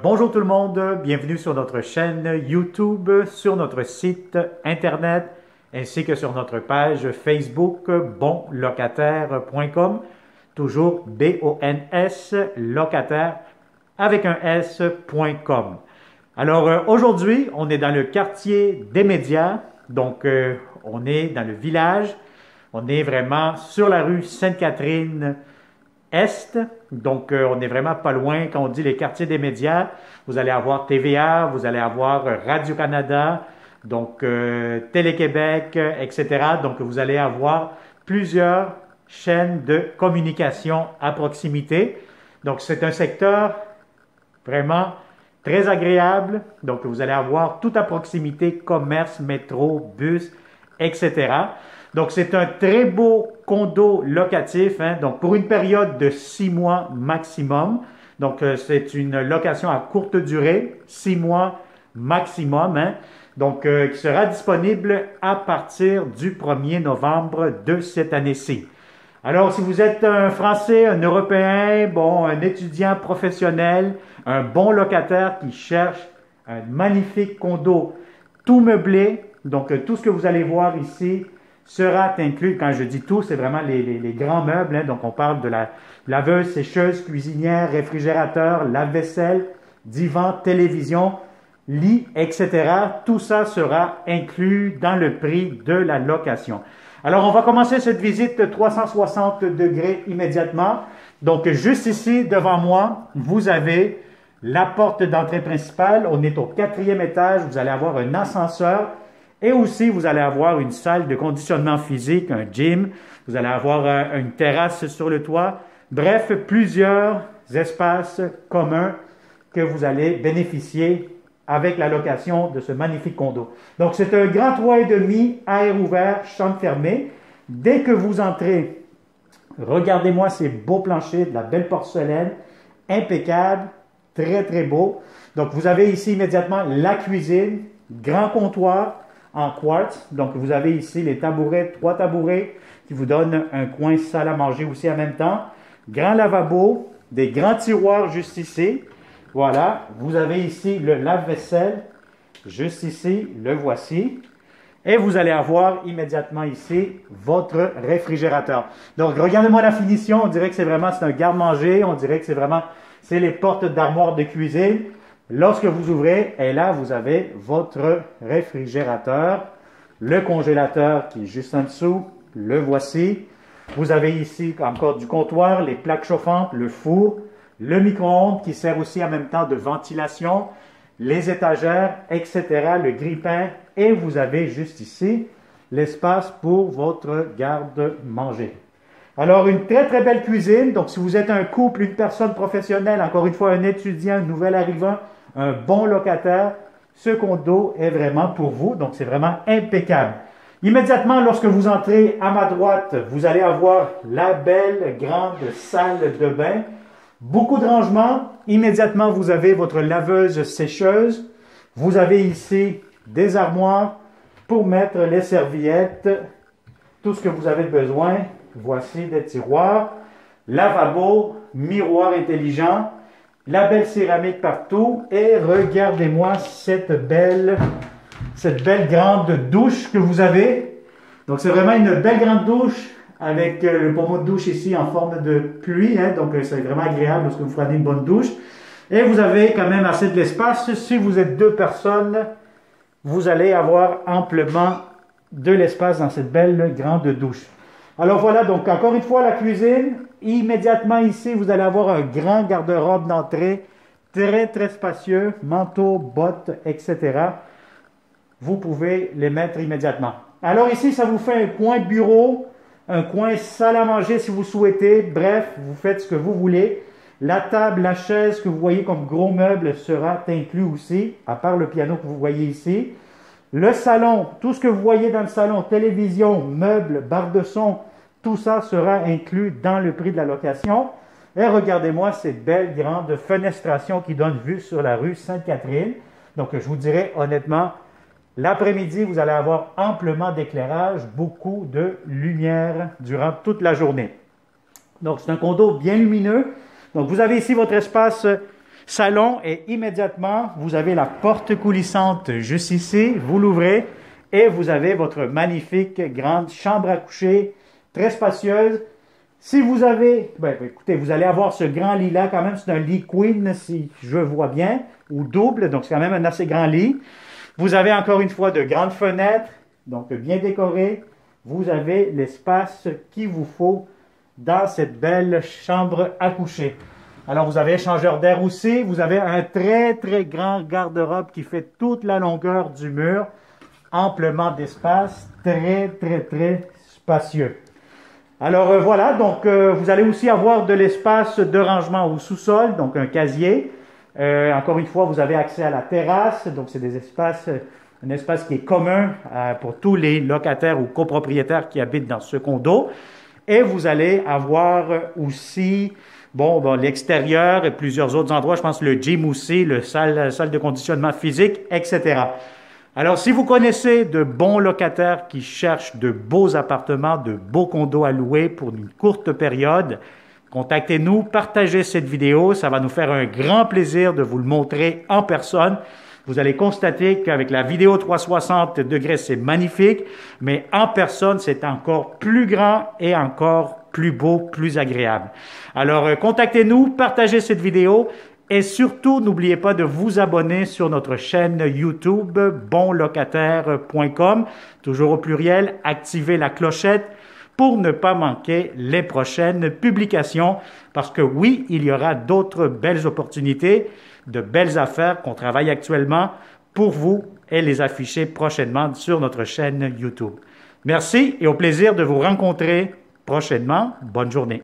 bonjour tout le monde, bienvenue sur notre chaîne YouTube, sur notre site internet ainsi que sur notre page Facebook bonlocataire.com, toujours B-O-N-S, locataire avec un S.com. Alors aujourd'hui, on est dans le quartier des médias, donc on est dans le village, on est vraiment sur la rue Sainte-Catherine Est, donc on n'est vraiment pas loin. Quand on dit les quartiers des médias, vous allez avoir TVA, vous allez avoir Radio-Canada, donc Télé-Québec, etc. Donc vous allez avoir plusieurs chaînes de communication à proximité. Donc c'est un secteur vraiment très agréable. Donc vous allez avoir tout à proximité, commerce, métro, bus, etc. Donc, c'est un très beau condo locatif, hein, donc pour une période de 6 mois maximum. Donc, c'est une location à courte durée, 6 mois maximum, hein, donc qui sera disponible à partir du 1er novembre de cette année-ci. Alors, si vous êtes un Français, un Européen, bon, un étudiant professionnel, un bon locataire qui cherche un magnifique condo tout meublé, donc tout ce que vous allez voir ici sera inclus. Quand je dis tout, c'est vraiment les grands meubles, hein. Donc on parle de la laveuse, sécheuse, cuisinière, réfrigérateur, lave-vaisselle, divan, télévision, lit, etc. Tout ça sera inclus dans le prix de la location. Alors on va commencer cette visite 360 degrés immédiatement. Donc juste ici devant moi, vous avez la porte d'entrée principale. On est au 4e étage, vous allez avoir un ascenseur. Et aussi, vous allez avoir une salle de conditionnement physique, un gym. Vous allez avoir une terrasse sur le toit. Bref, plusieurs espaces communs que vous allez bénéficier avec la location de ce magnifique condo. Donc, c'est un grand 3,5, air ouvert, chambre fermée. Dès que vous entrez, regardez-moi ces beaux planchers, de la belle porcelaine, impeccable, très, très beau. Donc, vous avez ici immédiatement la cuisine, grand comptoir, en quartz. Donc, vous avez ici les tabourets, 3 tabourets qui vous donnent un coin salle à manger aussi en même temps. Grand lavabo, des grands tiroirs juste ici. Voilà, vous avez ici le lave-vaisselle, juste ici, le voici. Et vous allez avoir immédiatement ici votre réfrigérateur. Donc, regardez-moi la finition, on dirait que c'est un garde-manger, on dirait que c'est les portes d'armoire de cuisine. Lorsque vous ouvrez, et là, vous avez votre réfrigérateur, le congélateur qui est juste en dessous, le voici. Vous avez ici encore du comptoir, les plaques chauffantes, le four, le micro-ondes qui sert aussi en même temps de ventilation, les étagères, etc., le grille-pain, et vous avez juste ici l'espace pour votre garde-manger. Alors, une très, très belle cuisine. Donc, si vous êtes un couple, une personne professionnelle, encore une fois, un étudiant, un nouvel arrivant, un bon locataire, ce condo est vraiment pour vous. Donc, c'est vraiment impeccable. Immédiatement, lorsque vous entrez à ma droite, vous allez avoir la belle grande salle de bain. Beaucoup de rangements. Immédiatement, vous avez votre laveuse sécheuse. Vous avez ici des armoires pour mettre les serviettes, tout ce que vous avez besoin. Voici des tiroirs, lavabo, miroir intelligent, la belle céramique partout. Et regardez-moi cette belle grande douche que vous avez. Donc, c'est vraiment une belle grande douche avec le pommeau de douche ici en forme de pluie, hein. Donc, c'est vraiment agréable lorsque vous prenez une bonne douche. Et vous avez quand même assez de l'espace. Si vous êtes 2 personnes, vous allez avoir amplement de l'espace dans cette belle grande douche. Alors voilà, donc encore une fois, la cuisine. Immédiatement ici, vous allez avoir un grand garde-robe d'entrée, très, très spacieux, manteau, bottes, etc. Vous pouvez les mettre immédiatement. Alors ici, ça vous fait un coin bureau, un coin salle à manger si vous souhaitez. Bref, vous faites ce que vous voulez. La table, la chaise que vous voyez comme gros meuble sera inclus aussi, à part le piano que vous voyez ici. Le salon, tout ce que vous voyez dans le salon, télévision, meubles, barre de son, tout ça sera inclus dans le prix de la location. Et regardez-moi ces belles grandes fenestrations qui donnent vue sur la rue Sainte-Catherine. Donc, je vous dirais honnêtement, l'après-midi, vous allez avoir amplement d'éclairage, beaucoup de lumière durant toute la journée. Donc, c'est un condo bien lumineux. Donc, vous avez ici votre espace salon et immédiatement, vous avez la porte coulissante juste ici. Vous l'ouvrez et vous avez votre magnifique grande chambre à coucher, très spacieuse. Si vous avez, écoutez, vous allez avoir ce grand lit-là, quand même, c'est un lit queen, si je vois bien, ou double, donc c'est quand même un assez grand lit. Vous avez encore une fois de grandes fenêtres, donc bien décorées. Vous avez l'espace qu'il vous faut dans cette belle chambre à coucher. Alors, vous avez échangeur d'air aussi. Vous avez un très, très grand garde-robe qui fait toute la longueur du mur. Amplement d'espace, très, très, très spacieux. Alors, voilà, donc vous allez aussi avoir de l'espace de rangement au sous-sol, donc un casier. Encore une fois, vous avez accès à la terrasse, donc c'est des espaces, un espace qui est commun pour tous les locataires ou copropriétaires qui habitent dans ce condo. Et vous allez avoir aussi, l'extérieur et plusieurs autres endroits, je pense le gym aussi, le salle de conditionnement physique, etc. Alors, si vous connaissez de bons locataires qui cherchent de beaux appartements, de beaux condos à louer pour une courte période, contactez-nous, partagez cette vidéo, ça va nous faire un grand plaisir de vous le montrer en personne. Vous allez constater qu'avec la vidéo 360 degrés, c'est magnifique, mais en personne, c'est encore plus grand et encore plus beau, plus agréable. Alors, contactez-nous, partagez cette vidéo et surtout, n'oubliez pas de vous abonner sur notre chaîne YouTube bonlocataire.com, toujours au pluriel, activez la clochette pour ne pas manquer les prochaines publications parce que oui, il y aura d'autres belles opportunités, de belles affaires qu'on travaille actuellement pour vous et les afficher prochainement sur notre chaîne YouTube. Merci et au plaisir de vous rencontrer prochainement. Bonne journée.